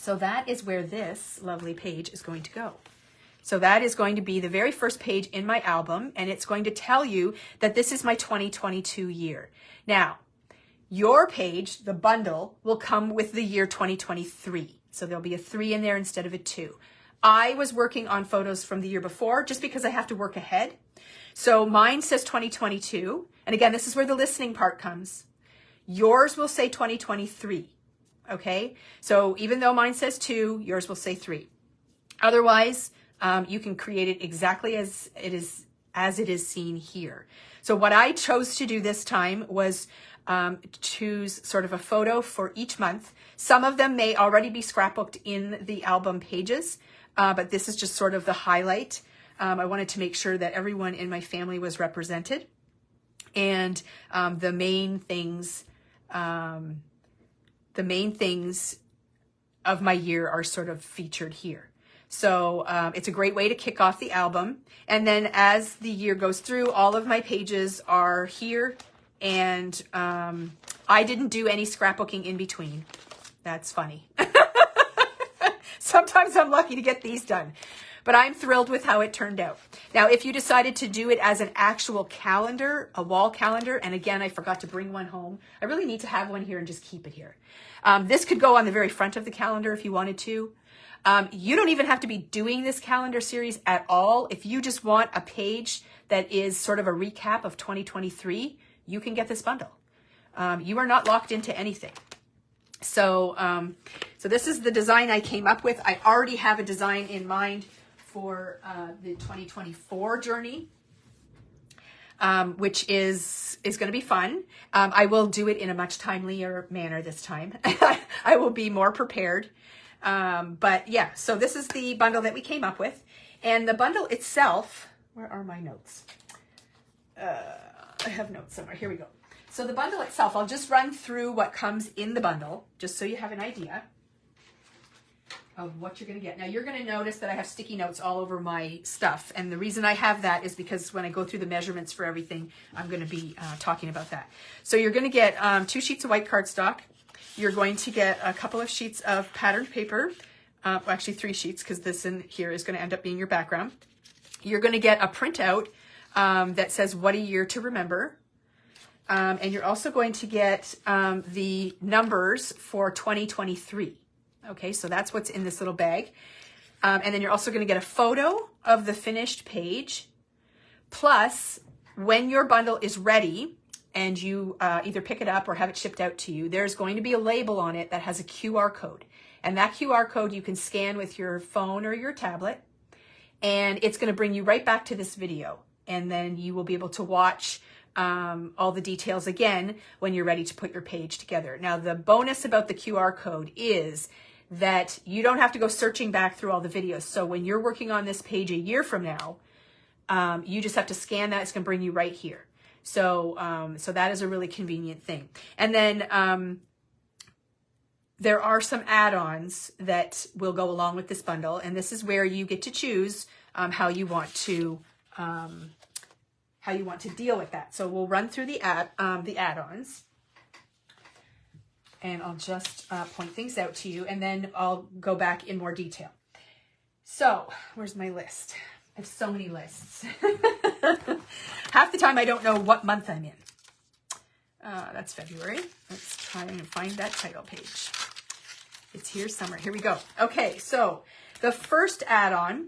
So that is where this lovely page is going to go. So that is going to be the very first page in my album, and it's going to tell you that this is my 2022 year. Now, your page, the bundle, will come with the year 2023. So there'll be a 3 in there instead of a 2. I was working on photos from the year before just because I have to work ahead. So mine says 2022. And again, this is where the listening part comes. Yours will say 2023. Okay? So even though mine says 2, yours will say 3. Otherwise, you can create it exactly as it is seen here. So what I chose to do this time was choose sort of a photo for each month. Some of them may already be scrapbooked in the album pages, but this is just sort of the highlight. I wanted to make sure that everyone in my family was represented, and the main things of my year are sort of featured here. So it's a great way to kick off the album. And then as the year goes through, all of my pages are here. And I didn't do any scrapbooking in between. That's funny. Sometimes I'm lucky to get these done. But I'm thrilled with how it turned out. Now, if you decided to do it as an actual calendar, a wall calendar, and again, I forgot to bring one home. I really need to have one here and just keep it here. This could go on the very front of the calendar if you wanted to. You don't even have to be doing this calendar series at all. If you just want a page that is sort of a recap of 2023, you can get this bundle. You are not locked into anything. So this is the design I came up with. I already have a design in mind for the 2024 journey, which is going to be fun. I will do it in a much timelier manner this time. I will be more prepared. But yeah, so this is the bundle that we came up with. And the bundle itself, where are my notes? I have notes somewhere. Here we go. So the bundle itself, I'll just run through what comes in the bundle, just so you have an idea of what you're going to get. Now, you're going to notice that I have sticky notes all over my stuff. And the reason I have that is because when I go through the measurements for everything, I'm going to be talking about that. So you're going to get 2 sheets of white cardstock. You're going to get a couple of sheets of patterned paper. Well, actually 3 sheets, because this in here is going to end up being your background. You're going to get a printout that says, "What a year to remember." And you're also going to get the numbers for 2023. Okay, so that's what's in this little bag. And then you're also going to get a photo of the finished page. Plus, when your bundle is ready and you either pick it up or have it shipped out to you, there's going to be a label on it that has a QR code. And that QR code you can scan with your phone or your tablet. And it's going to bring you right back to this video. And then you will be able to watch all the details again when you're ready to put your page together. Now, the bonus about the QR code is that you don't have to go searching back through all the videos. So when you're working on this page a year from now, you just have to scan that. It's going to bring you right here. So, so that is a really convenient thing. And then there are some add-ons that will go along with this bundle. And this is where you get to choose how you want to deal with that. So we'll run through the add-ons, and I'll just point things out to you, and then I'll go back in more detail. So where's my list? I have so many lists. Half the time I don't know what month I'm in. That's February. Let's try and find that title page. It's here somewhere. Here we go. Okay, so the first add-on,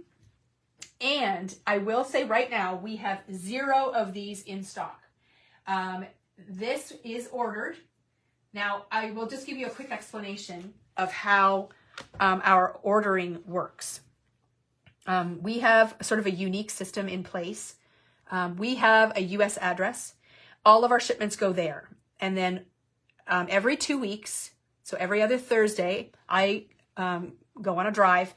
and I will say right now, we have 0 of these in stock. This is ordered. Now, I will just give you a quick explanation of how our ordering works. We have sort of a unique system in place. We have a US address. All of our shipments go there. And then every 2 weeks, so every other Thursday, I go on a drive,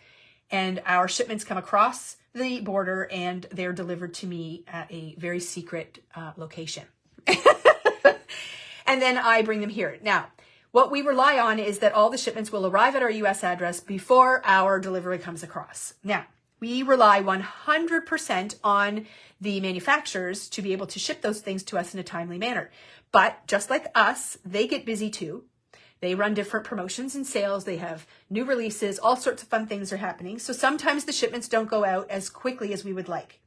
and our shipments come across the border and they're delivered to me at a very secret location. And then I bring them here. Now, what we rely on is that all the shipments will arrive at our US address before our delivery comes across. Now, we rely 100% on the manufacturers to be able to ship those things to us in a timely manner. But just like us, they get busy too. They run different promotions and sales. They have new releases. All sorts of fun things are happening. So sometimes the shipments don't go out as quickly as we would like.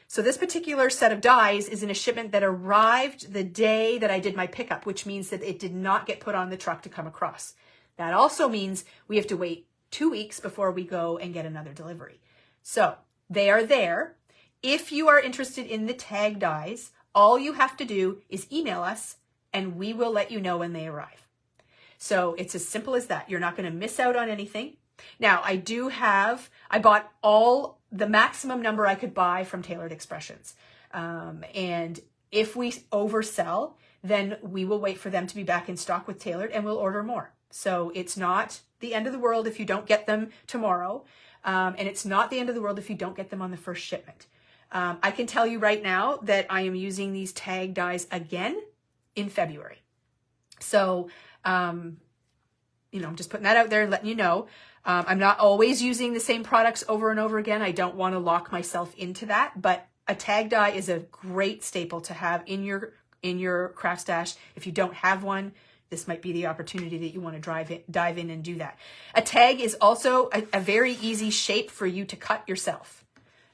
So this particular set of dies is in a shipment that arrived the day that I did my pickup, which means that it did not get put on the truck to come across. That also means we have to wait 2 weeks before we go and get another delivery. So they are there. If you are interested in the tag dies, all you have to do is email us and we will let you know when they arrive. So it's as simple as that. You're not going to miss out on anything. Now, I bought all the maximum number I could buy from Taylored Expressions. And if we oversell, then we will wait for them to be back in stock with Taylored and we'll order more. So it's not the end of the world if you don't get them tomorrow. And it's not the end of the world if you don't get them on the first shipment. I can tell you right now that I am using these tag dies again in February. So, I'm just putting that out there and letting you know. I'm not always using the same products over and over again. I don't want to lock myself into that, but a tag die is a great staple to have in your craft stash. If you don't have one, this might be the opportunity that you want to dive in and do that. A tag is also a very easy shape for you to cut yourself.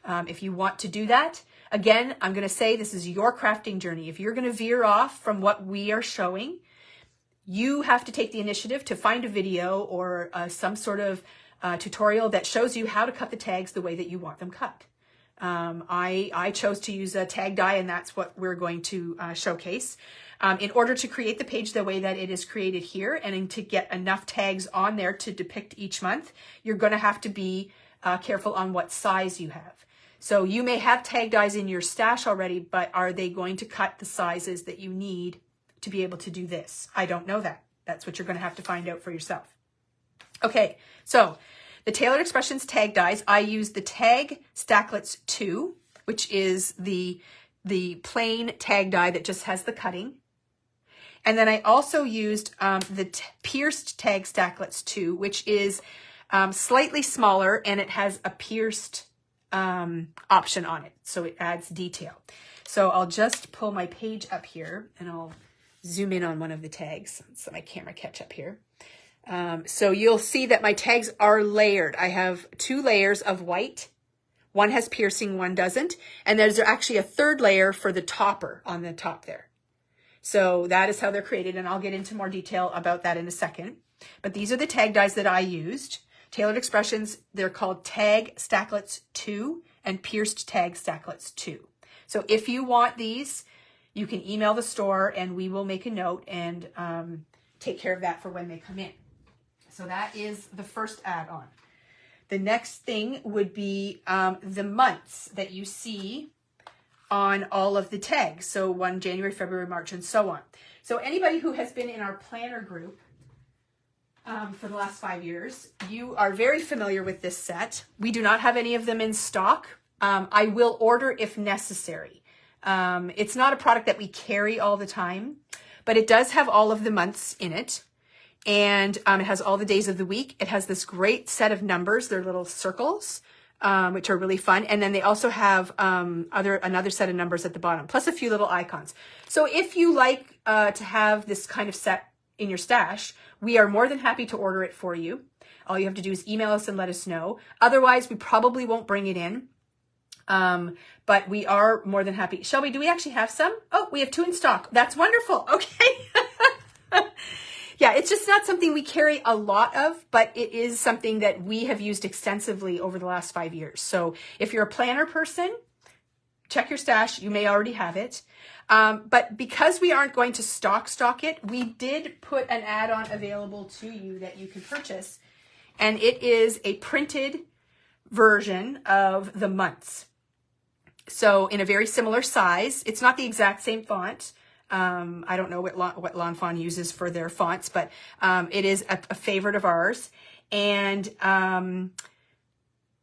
If you want to do that, again, I'm going to say this is your crafting journey. If you're going to veer off from what we are showing, you have to take the initiative to find a video or some sort of tutorial that shows you how to cut the tags the way that you want them cut. I chose to use a tag die, and that's what we're going to showcase. In order to create the page the way that it is created here and to get enough tags on there to depict each month, you're going to have to be careful on what size you have. So you may have tag dies in your stash already, but are they going to cut the sizes that you need to be able to do this? I don't know that. That's what you're going to have to find out for yourself. Okay, so the Taylored Expressions tag dies, I use the Tag Stacklets 2, which is the plain tag die that just has the cutting. And then I also used the Pierced Tag Stacklets 2, which is slightly smaller and it has a pierced option on it. So it adds detail. So I'll just pull my page up here and I'll zoom in on one of the tags so my camera catch up here. So you'll see that my tags are layered. I have 2 layers of white. One has piercing, one doesn't. And there's actually a 3rd layer for the topper on the top there. So that is how they're created. And I'll get into more detail about that in a second. But these are the tag dies that I used. Taylored Expressions, they're called Tag Stacklets 2 and Pierced Tag Stacklets 2. So if you want these, you can email the store and we will make a note and take care of that for when they come in. So that is the first add-on. The next thing would be the months that you see on all of the tags. So 1 January, February, March, and so on. So anybody who has been in our planner group for the last 5 years, you are very familiar with this set. We do not have any of them in stock. I will order if necessary. It's not a product that we carry all the time, but it does have all of the months in it. And it has all the days of the week. It has this great set of numbers. They're little circles, which are really fun. And then they also have another set of numbers at the bottom, plus a few little icons. So if you like to have this kind of set in your stash, we are more than happy to order it for you. All you have to do is email us and let us know. Otherwise, we probably won't bring it in. But we are more than happy. Shelby, do we actually have some? Oh, we have 2 in stock. That's wonderful. Okay. Yeah, it's just not something we carry a lot of, but it is something that we have used extensively over the last 5 years. So if you're a planner person, check your stash. You may already have it. But because we aren't going to stock it, we did put an add-on available to you that you can purchase. And it is a printed version of the months. So in a very similar size. It's not the exact same font. I don't know what Lawn Fawn uses for their fonts, but it is a favorite of ours. And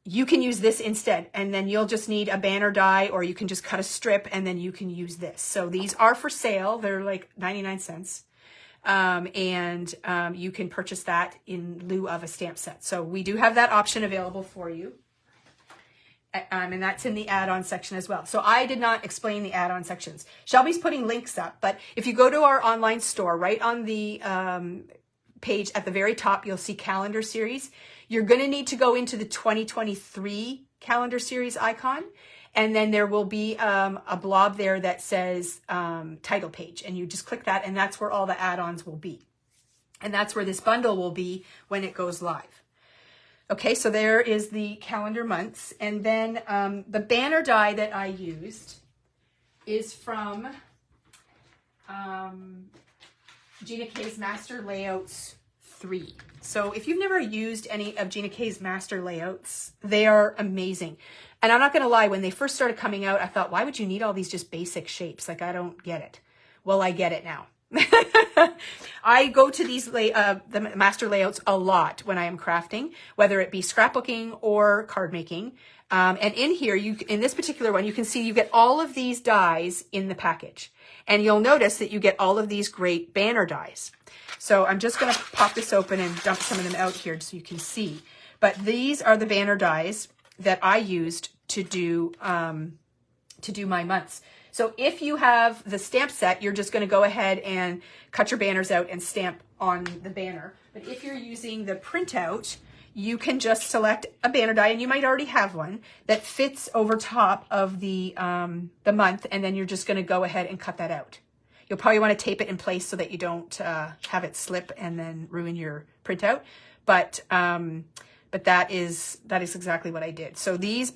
you can use this instead. And then you'll just need a banner die, or you can just cut a strip and then you can use this. So these are for sale. They're like 99 cents. And you can purchase that in lieu of a stamp set. So we do have that option available for you. And that's in the add-on section as well. So I did not explain the add-on sections. Shelby's putting links up, but if you go to our online store, right on the page at the very top, you'll see calendar series. You're going to need to go into the 2023 calendar series icon. And then there will be a blob there that says title page. And you just click that, and that's where all the add-ons will be. And that's where this bundle will be when it goes live. Okay, so there is the calendar months. And then the banner die that I used is from Gina K's Master Layouts 3. So if you've never used any of Gina K's master layouts, they are amazing. And I'm not going to lie, when they first started coming out, I thought, why would you need all these just basic shapes? Like, I don't get it. Well, I get it now. I go to these the master layouts a lot when I am crafting, whether it be scrapbooking or card making. And in here, in this particular one, you can see you get all of these dies in the package. And you'll notice that you get all of these great banner dies. So I'm just going to pop this open and dump some of them out here so you can see. But these are the banner dies that I used to do my months. So if you have the stamp set, you're just going to go ahead and cut your banners out and stamp on the banner. But if you're using the printout, you can just select a banner die, and you might already have one that fits over top of the month, and then you're just going to go ahead and cut that out. You'll probably want to tape it in place so that you don't have it slip and then ruin your printout. But that is exactly what I did. So these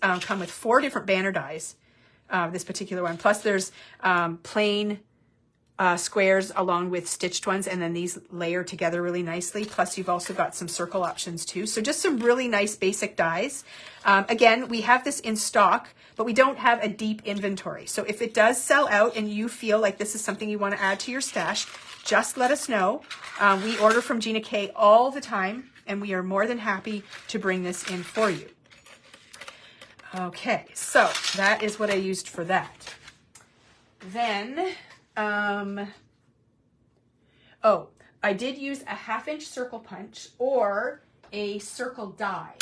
come with 4 different banner dies. This particular one. Plus there's plain squares along with stitched ones, and then these layer together really nicely. Plus you've also got some circle options too. So just some really nice basic dies. Again, we have this in stock, but we don't have a deep inventory. So if it does sell out and you feel like this is something you want to add to your stash, just let us know. We order from Gina K all the time, and we are more than happy to bring this in for you. Okay, so that is what I used for that. Then, I did use a 1/2-inch circle punch or a circle die.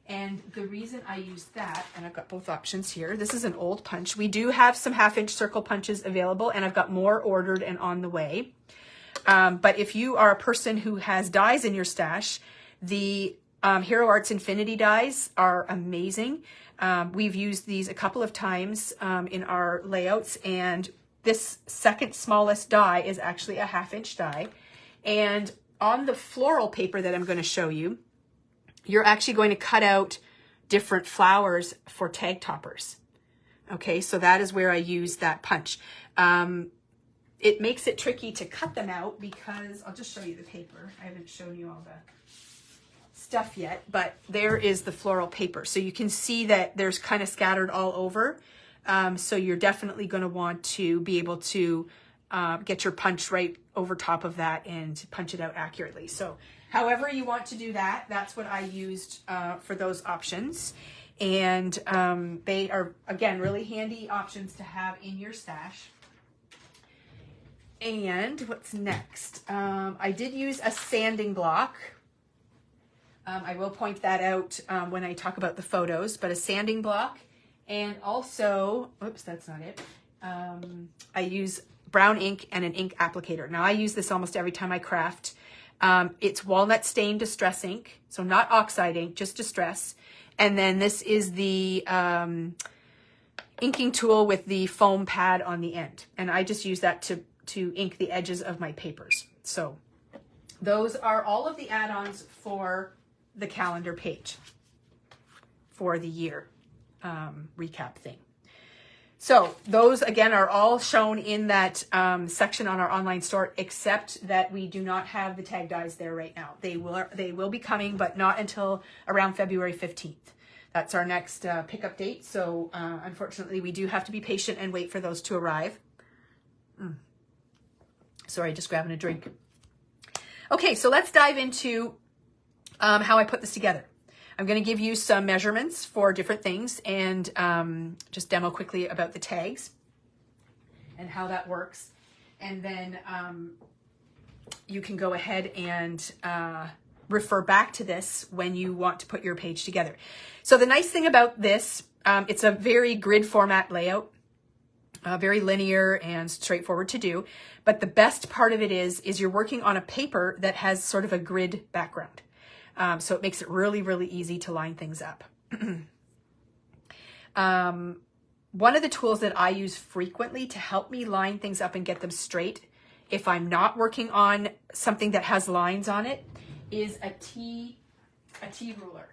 And the reason I used that, and I've got both options here, this is an old punch. We do have some 1/2-inch circle punches available, and I've got more ordered and on the way. But if you are a person who has dies in your stash, the Hero Arts Infinity dies are amazing. We've used these a couple of times in our layouts, and this second smallest die is actually a 1/2-inch die. And on the floral paper that I'm going to show you, you're actually going to cut out different flowers for tag toppers. Okay, so that is where I use that punch. It makes it tricky to cut them out because, I'll just show you the paper. I haven't shown you all the stuff yet, but there is the floral paper. So you can see that there's kind of scattered all over. So you're definitely going to want to be able to get your punch right over top of that and punch it out accurately. So however you want to do that, that's what I used for those options. And they are, again, really handy options to have in your stash. And what's next? I did use a sanding block. I will point that out when I talk about the photos, but a sanding block, and also, oops, that's not it. I use brown ink and an ink applicator. Now I use this almost every time I craft. It's walnut stain distress ink, so not oxide ink, just distress. And then this is the inking tool with the foam pad on the end. And I just use that to ink the edges of my papers. So those are all of the add-ons for the calendar page for the year recap thing. So those, again, are all shown in that section on our online store, except that we do not have the tag dies there right now. They will be coming, but not until around February 15th. That's our next pickup date. So unfortunately, we do have to be patient and wait for those to arrive. Sorry, just grabbing a drink. Okay, so let's dive into how I put this together. I'm going to give you some measurements for different things and just demo quickly about the tags and how that works. And then you can go ahead and refer back to this when you want to put your page together. So the nice thing about this, it's a very grid format layout. very linear and straightforward to do. But the best part of it is you're working on a paper that has sort of a grid background. So it makes it really, really easy to line things up. One of the tools that I use frequently to help me line things up and get them straight, if I'm not working on something that has lines on it, is a T ruler.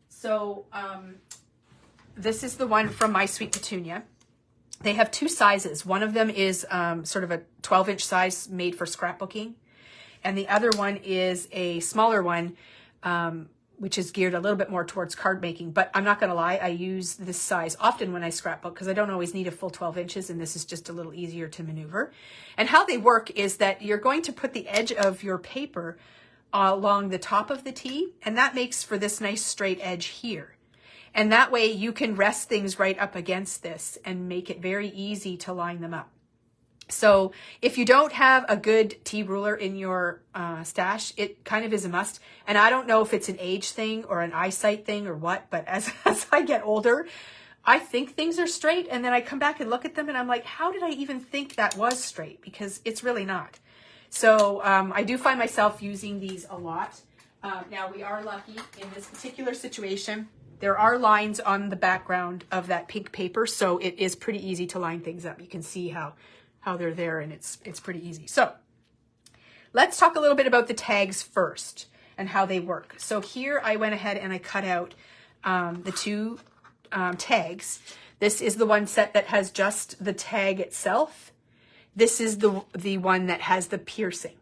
So this is the one from My Sweet Petunia. They have two sizes. One of them is sort of a 12-inch size made for scrapbooking. And the other one is a smaller one, which is geared a little bit more towards card making. But I'm not going to lie, I use this size often when I scrapbook because I don't always need a full 12 inches, and this is just a little easier to maneuver. And how they work is that you're going to put the edge of your paper along the top of the T, and that makes for this nice straight edge here. And that way you can rest things right up against this and make it very easy to line them up. So if you don't have a good T ruler in your stash, it kind of is a must. And I don't know if it's an age thing or an eyesight thing or what, but as I get older, I think things are straight. And then I come back and look at them and I'm like, how did I even think that was straight? Because it's really not. So I do find myself using these a lot. Now we are lucky in this particular situation. There are lines on the background of that pink paper, so it is pretty easy to line things up. You can see how they're there, and it's pretty easy. So let's talk a little bit about the tags first and how they work. So here I went ahead and I cut out the two tags. This is the one set that has just the tag itself. This is the one that has the piercing,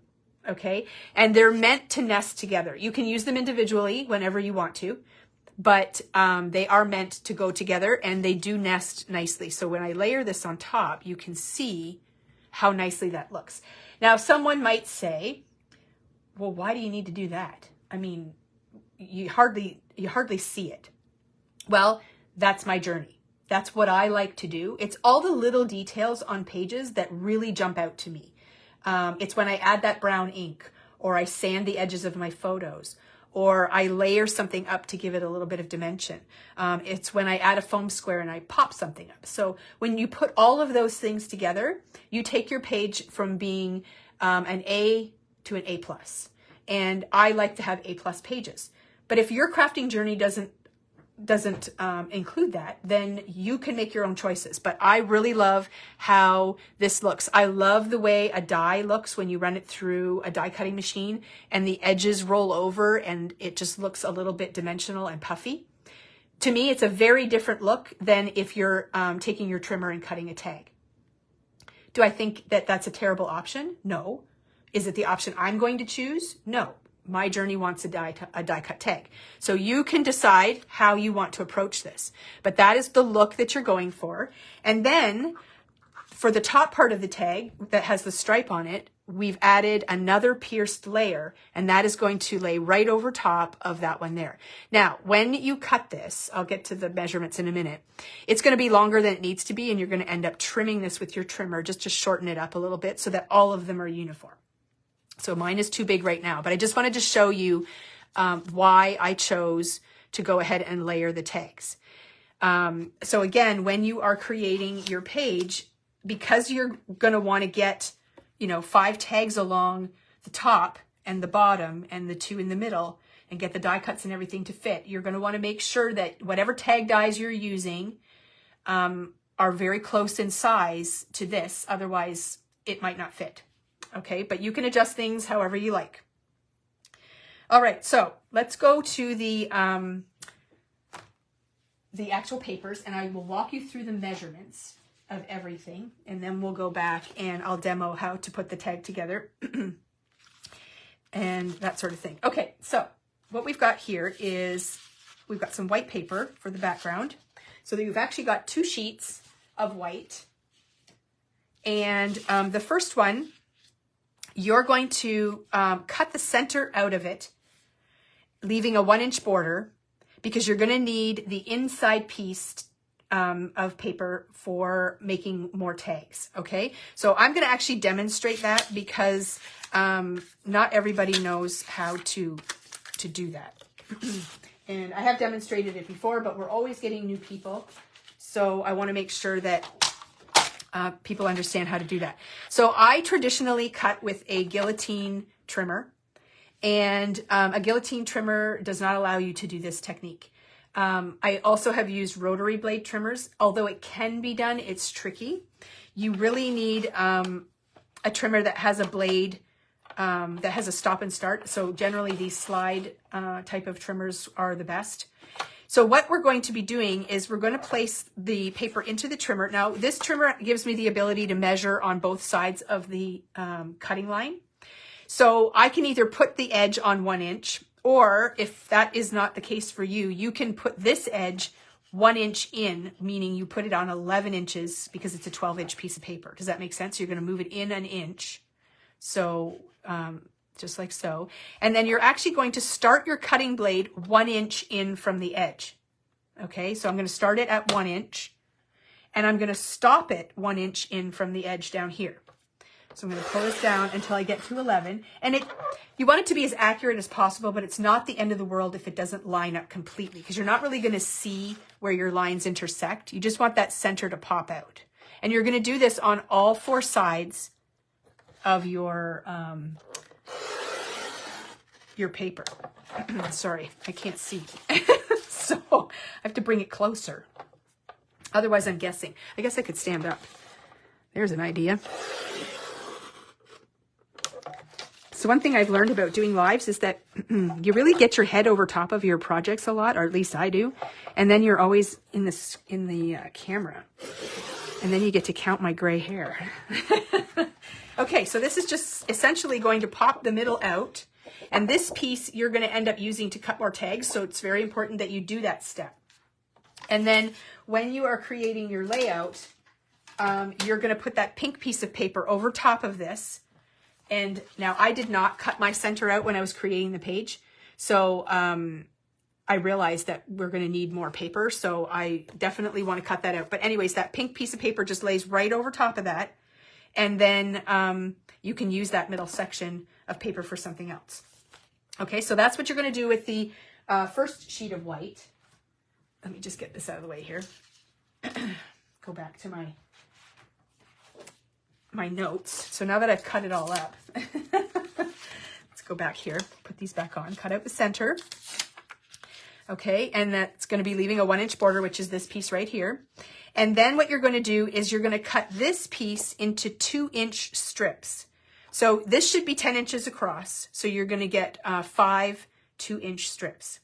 okay? And they're meant to nest together. You can use them individually whenever you want to, but they are meant to go together, and they do nest nicely. So when I layer this on top, you can see how nicely that looks. Now, someone might say, well, why do you need to do that? I mean, you hardly see it. Well, that's my journey. That's what I like to do. It's all the little details on pages that really jump out to me. It's when I add that brown ink, or I sand the edges of my photos, or I layer something up to give it a little bit of dimension. It's when I add a foam square and I pop something up. So when you put all of those things together, you take your page from being an A to an A+. And I like to have A+ pages. But if your crafting journey doesn't include that, then you can make your own choices. But I really love how this looks. I love the way a die looks when you run it through a die cutting machine and the edges roll over and it just looks a little bit dimensional and puffy. To me, it's a very different look than if you're taking your trimmer and cutting a tag. Do I think that that's a terrible option? No. Is it the option I'm going to choose? No. My journey wants a die cut tag. So you can decide how you want to approach this. But that is the look that you're going for. And then for the top part of the tag that has the stripe on it, we've added another pierced layer, and that is going to lay right over top of that one there. Now, when you cut this, I'll get to the measurements in a minute, it's going to be longer than it needs to be, and you're going to end up trimming this with your trimmer just to shorten it up a little bit so that all of them are uniform. So mine is too big right now, but I just wanted to show you why I chose to go ahead and layer the tags. So again, when you are creating your page, because you're going to want to get, 5 tags along the top and the bottom and the 2 in the middle and get the die cuts and everything to fit, you're going to want to make sure that whatever tag dies you're using are very close in size to this. Otherwise, it might not fit. Okay, but you can adjust things however you like. All right, so let's go to the actual papers, and I will walk you through the measurements of everything, and then we'll go back and I'll demo how to put the tag together and that sort of thing. Okay, so what we've got here is we've got some white paper for the background. So that you've actually got 2 sheets of white. And the first one, you're going to cut the center out of it, leaving a 1-inch border, because you're going to need the inside piece of paper for making more tags, okay? So I'm going to actually demonstrate that because not everybody knows how to do that. And I have demonstrated it before, but we're always getting new people. So I want to make sure that people understand how to do that. So I traditionally cut with a guillotine trimmer, and a guillotine trimmer does not allow you to do this technique. I also have used rotary blade trimmers. Although it can be done, it's tricky. You really need a trimmer that has a blade that has a stop and start. So generally these slide type of trimmers are the best. So what we're going to be doing is we're going to place the paper into the trimmer. Now this trimmer gives me the ability to measure on both sides of the cutting line. So I can either put the edge on 1 inch, or if that is not the case for you, you can put this edge 1 inch in, meaning you put it on 11 inches because it's a 12-inch piece of paper. Does that make sense? You're going to move it in 1 inch. So just like so. And then you're actually going to start your cutting blade 1 inch in from the edge. Okay, so I'm going to start it at 1 inch, and I'm going to stop it 1 inch in from the edge down here. So I'm going to pull this down until I get to 11. And you want it to be as accurate as possible, but it's not the end of the world if it doesn't line up completely, because you're not really going to see where your lines intersect. You just want that center to pop out. And you're going to do this on all 4 sides of your paper. Sorry, I can't see. So I have to bring it closer. Otherwise I'm guessing. I guess I could stand up. There's an idea. So one thing I've learned about doing lives is that you really get your head over top of your projects a lot, or at least I do. And then you're always in the camera. And then you get to count my gray hair. Okay, so this is just essentially going to pop the middle out. And this piece you're going to end up using to cut more tags. So it's very important that you do that step. And then when you are creating your layout, you're going to put that pink piece of paper over top of this. And now I did not cut my center out when I was creating the page. So I realized that we're going to need more paper. So I definitely want to cut that out. But anyways, that pink piece of paper just lays right over top of that. And then you can use that middle section of paper for something else. Okay, so that's what you're going to do with the first sheet of white. Let me just get this out of the way here. Go back to my notes. So now that I've cut it all up, let's go back here, put these back on, cut out the center. Okay, and that's going to be leaving a 1 inch border, which is this piece right here. And then what you're going to do is you're going to cut this piece into 2 inch strips. So this should be 10 inches across. So you're going to get 5 2 inch strips.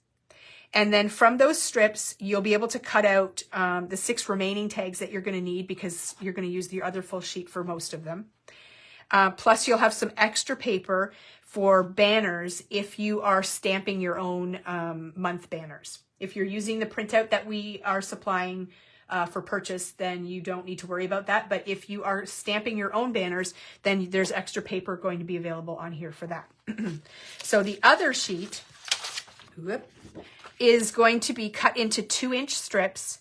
And then from those strips, you'll be able to cut out the 6 remaining tags that you're going to need, because you're going to use the other full sheet for most of them. Plus you'll have some extra paper for banners if you are stamping your own month banners. If you're using the printout that we are supplying for purchase, then you don't need to worry about that. But if you are stamping your own banners, then there's extra paper going to be available on here for that. So the other sheet is going to be cut into 2 inch strips.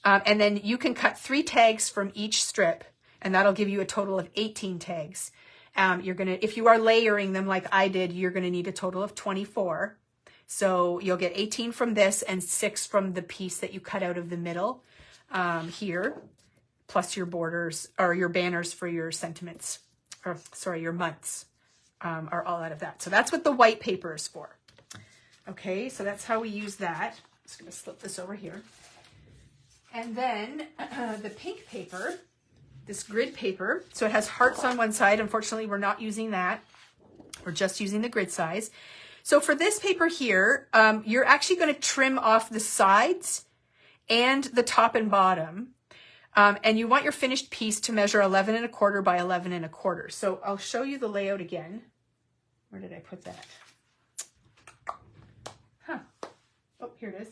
And then you can cut 3 tags from each strip, and that'll give you a total of 18 tags. If you are layering them like I did, you're going to need a total of 24. So you'll get 18 from this and 6 from the piece that you cut out of the middle here, plus your borders or your banners for your sentiments, or sorry, your months are all out of that. So that's what the white paper is for. Okay, so that's how we use that. I'm just going to slip this over here. And then the pink paper, this grid paper, so it has hearts on one side. Unfortunately, we're not using that. We're just using the grid size. So for this paper here, you're actually going to trim off the sides and the top and bottom. And you want your finished piece to measure 11 1/4 by 11 1/4. So I'll show you the layout again. Where did I put that? Oh, here it is.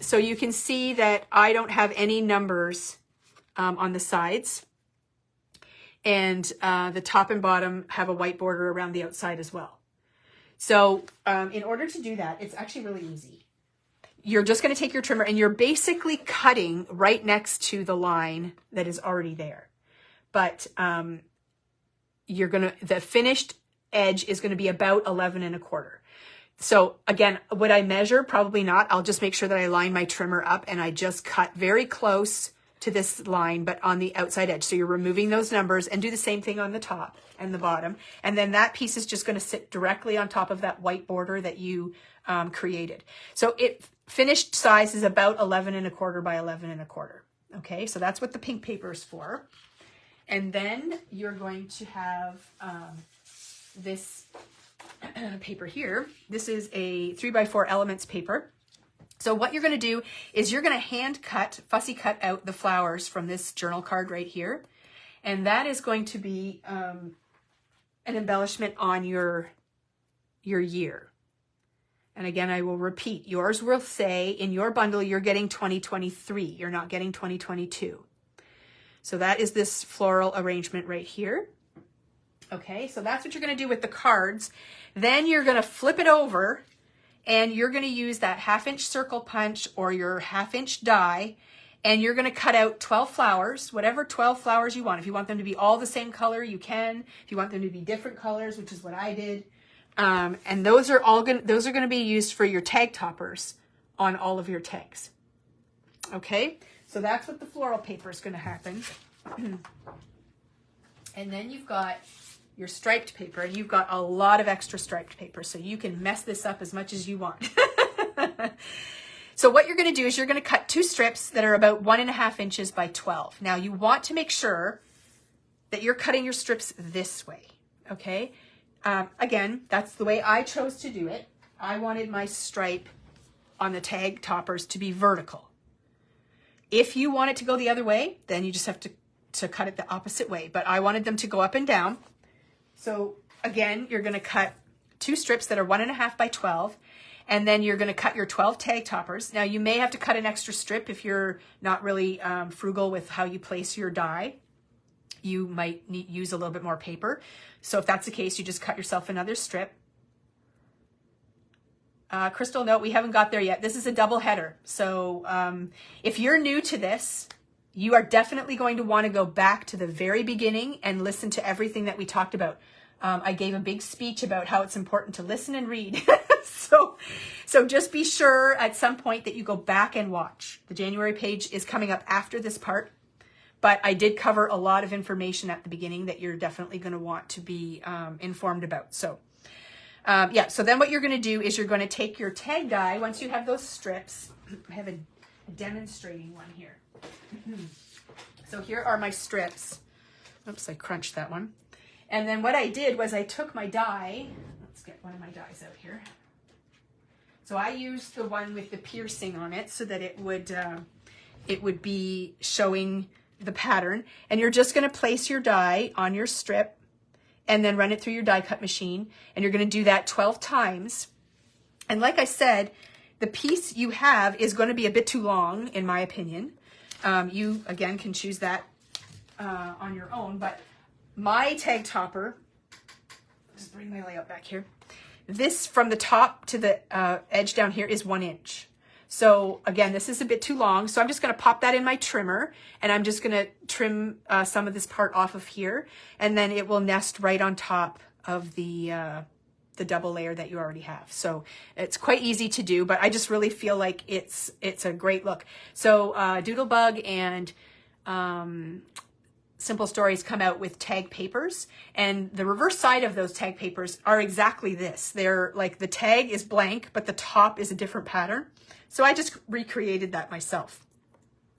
So you can see that I don't have any numbers on the sides. And the top and bottom have a white border around the outside as well. So in order to do that, it's actually really easy. You're just going to take your trimmer and you're basically cutting right next to the line that is already there. But the finished edge is going to be about 11 1/4. So again, would I measure? Probably not. I'll just make sure that I line my trimmer up and I just cut very close, to this line, but on the outside edge. So you're removing those numbers, and do the same thing on the top and the bottom. And then that piece is just going to sit directly on top of that white border that you created. So it finished size is about 11 1/4 by 11 1/4. Okay, so that's what the pink paper is for. And then you're going to have this paper here. This is a 3x4 elements paper. So what you're going to do is you're going to hand cut, fussy cut out the flowers from this journal card right here. And that is going to be an embellishment on your year. And again, I will repeat, yours will say in your bundle, you're getting 2023. You're not getting 2022. So that is this floral arrangement right here. Okay, so that's what you're going to do with the cards. Then you're going to flip it over, and you're going to use that 1/2 inch circle punch or your 1/2 inch die, and you're going to cut out 12 flowers, whatever 12 flowers you want. If you want them to be all the same color, you can. If you want them to be different colors, which is what I did. And those are going to be used for your tag toppers on all of your tags. Okay, so that's what the floral paper is going to happen. And then you've got your striped paper, and you've got a lot of extra striped paper, so you can mess this up as much as you want. So what you're going to do is you're going to cut 2 strips that are about 1 1/2 inches by 12. Now you want to make sure that you're cutting your strips this way, okay? Again, that's the way I chose to do it. I wanted my stripe on the tag toppers to be vertical. If you want it to go the other way, then you just have to cut it the opposite way, but I wanted them to go up and down. So again, you're going to cut 2 strips that are 1 1/2 by 12, and then you're going to cut your 12 tag toppers. Now you may have to cut an extra strip if you're not really frugal with how you place your die. You might use a little bit more paper. So if that's the case, you just cut yourself another strip. Crystal, no, we haven't got there yet. This is a double header. So if you're new to this, you are definitely going to want to go back to the very beginning and listen to everything that we talked about. I gave a big speech about how it's important to listen and read. So just be sure at some point that you go back and watch. The January page is coming up after this part, but I did cover a lot of information at the beginning that you're definitely going to want to be informed about. So yeah, so then what you're going to do is you're going to take your tag die, once you have those strips. I have a demonstrating one here. So here are my strips. Oops, I crunched that one. And then what I did was I took my die. Let's get one of my dies out here. So I used the one with the piercing on it so that it would be showing the pattern. And you're just going to place your die on your strip and then run it through your die cut machine. And you're going to do that 12 times. And like I said, the piece you have is going to be a bit too long, in my opinion. You, again, can choose that on your own, but my tag topper, just bring my layout back here. This from the top to the edge down here is 1 inch. So again, this is a bit too long. So I'm just going to pop that in my trimmer, and I'm just going to trim some of this part off of here, and then it will nest right on top of the double layer that you already have. So it's quite easy to do, but I just really feel like it's a great look. So Doodlebug and Simple Stories come out with tag papers, and the reverse side of those tag papers are exactly this. They're like the tag is blank, but the top is a different pattern. So I just recreated that myself.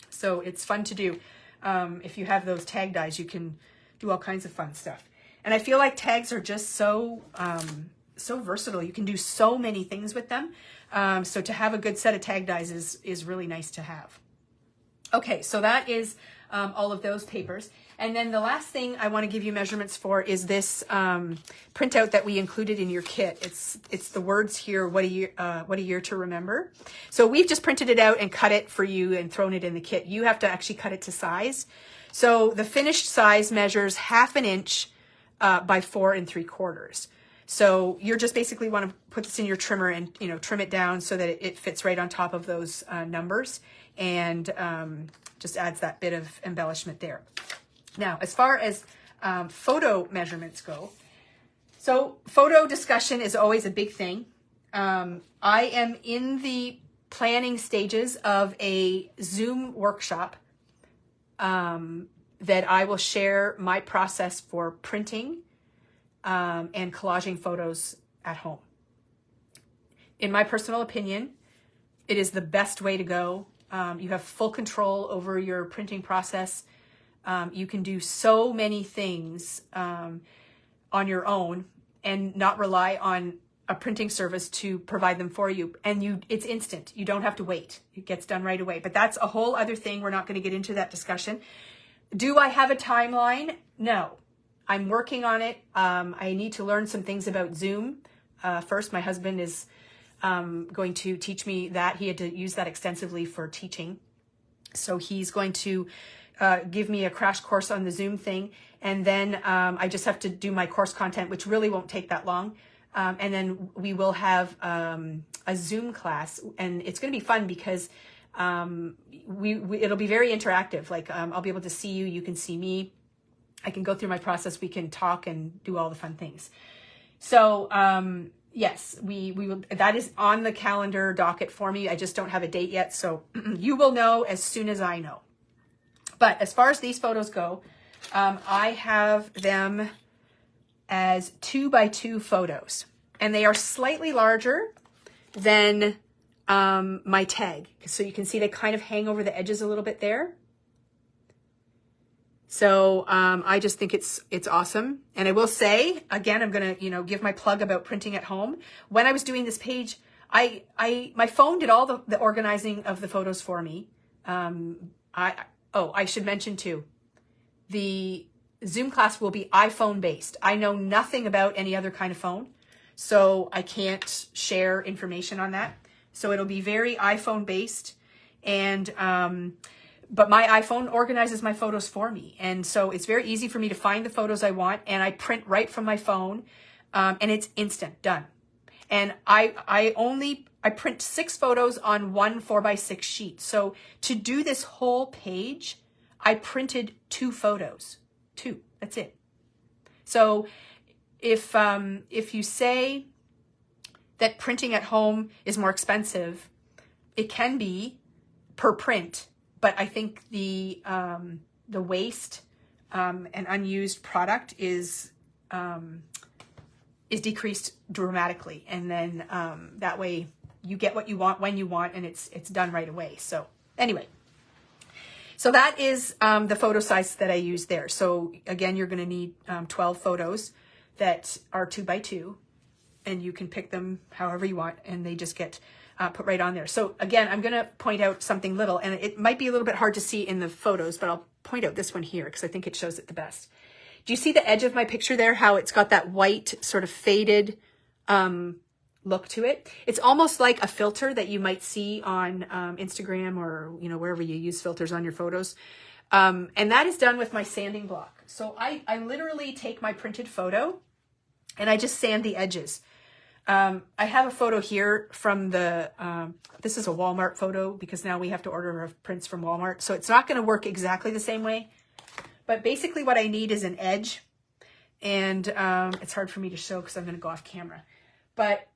So it's fun to do. If you have those tag dies, you can do all kinds of fun stuff. And I feel like tags are just so versatile. You can do so many things with them. So to have a good set of tag dies is really nice to have. Okay, so that is all of those papers. And then the last thing I want to give you measurements for is this printout that we included in your kit. It's the words here, what a year to remember. So we've just printed it out and cut it for you and thrown it in the kit. You have to actually cut it to size. So the finished size measures 1/2 inch by 4 3/4. So you're just basically want to put this in your trimmer and trim it down so that it fits right on top of those numbers, and just adds that bit of embellishment there. Now, as far as photo measurements go, so photo discussion is always a big thing. I am in the planning stages of a Zoom workshop that I will share my process for printing and collaging photos at home. In my personal opinion, it is the best way to go. You have full control over your printing process. You can do so many things on your own and not rely on a printing service to provide them for you. And it's instant. You don't have to wait. It gets done right away. But that's a whole other thing. We're not going to get into that discussion. Do I have a timeline? No. I'm working on it. I need to learn some things about Zoom. First, my husband is going to teach me that. He had to use that extensively for teaching. So he's going to give me a crash course on the Zoom thing. And then I just have to do my course content, which really won't take that long. And then we will have a Zoom class, and it's going to be fun because it'll be very interactive. Like I'll be able to see you, you can see me. I can go through my process. We can talk and do all the fun things. So yes, we will. That is on the calendar docket for me. I just don't have a date yet, so you will know as soon as I know. But as far as these photos go, I have them as 2x2 photos, and they are slightly larger than my tag. So you can see they kind of hang over the edges a little bit there. So I just think it's awesome. And I will say, again, I'm going to, give my plug about printing at home. When I was doing this page, my phone did all the organizing of the photos for me. I should mention too, the Zoom class will be iPhone based. I know nothing about any other kind of phone, so I can't share information on that. So it'll be very iPhone based, and but my iPhone organizes my photos for me. And so it's very easy for me to find the photos I want, and I print right from my phone, and it's instant, done. And I print 6 photos on one 4x6 sheet. So to do this whole page, I printed 2 photos. 2, that's it. So if you say that printing at home is more expensive, it can be per print. But I think the waste and unused product is decreased dramatically, and then that way you get what you want when you want, and it's done right away. So anyway, so that is the photo size that I use there. So again, you're going to need 12 photos that are 2x2, and you can pick them however you want, and they just get put right on there. So again, I'm going to point out something little, and it might be a little bit hard to see in the photos, but I'll point out this one here because I think it shows it the best. Do you see the edge of my picture there, how it's got that white sort of faded look to it? It's almost like a filter that you might see on Instagram or wherever you use filters on your photos. And that is done with my sanding block. So I literally take my printed photo and I just sand the edges. I have a photo here from this is a Walmart photo because now we have to order our prints from Walmart. So it's not going to work exactly the same way. But basically what I need is an edge. And it's hard for me to show because I'm going to go off camera. But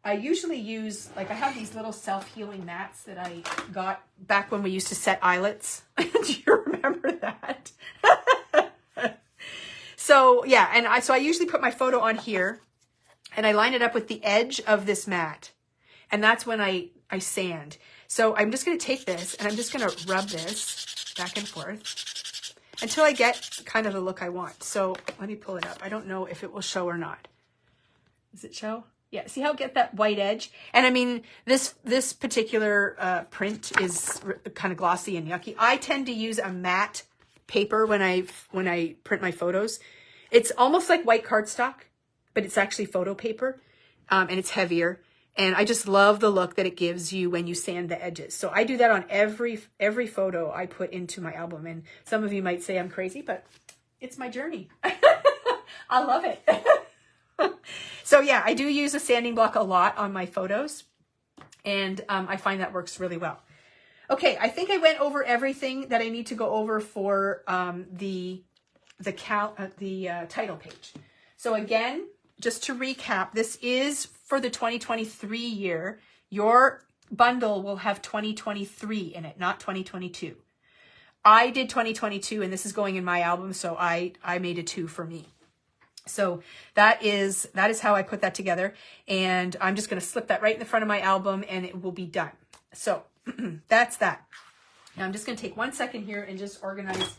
I usually use, I have these little self-healing mats that I got back when we used to set eyelets. Do you remember that? So yeah, and I usually put my photo on here. And I line it up with the edge of this mat. And that's when I sand. So I'm just going to take this and I'm just going to rub this back and forth until I get kind of the look I want. So let me pull it up. I don't know if it will show or not. Does it show? Yeah. See how I get that white edge? And I mean, this particular print is kind of glossy and yucky. I tend to use a matte paper when I print my photos. It's almost like white cardstock, but it's actually photo paper, and it's heavier. And I just love the look that it gives you when you sand the edges. So I do that on every photo I put into my album. And some of you might say I'm crazy, but it's my journey. I love it. So yeah, I do use a sanding block a lot on my photos, and I find that works really well. Okay, I think I went over everything that I need to go over for the title page. So again, just to recap, this is for the 2023 year. Your bundle will have 2023 in it, not 2022. I did 2022 and this is going in my album. So I made a 2 for me. So that is how I put that together. And I'm just going to slip that right in the front of my album and it will be done. So that's that. Now I'm just going to take 1 second here and just organize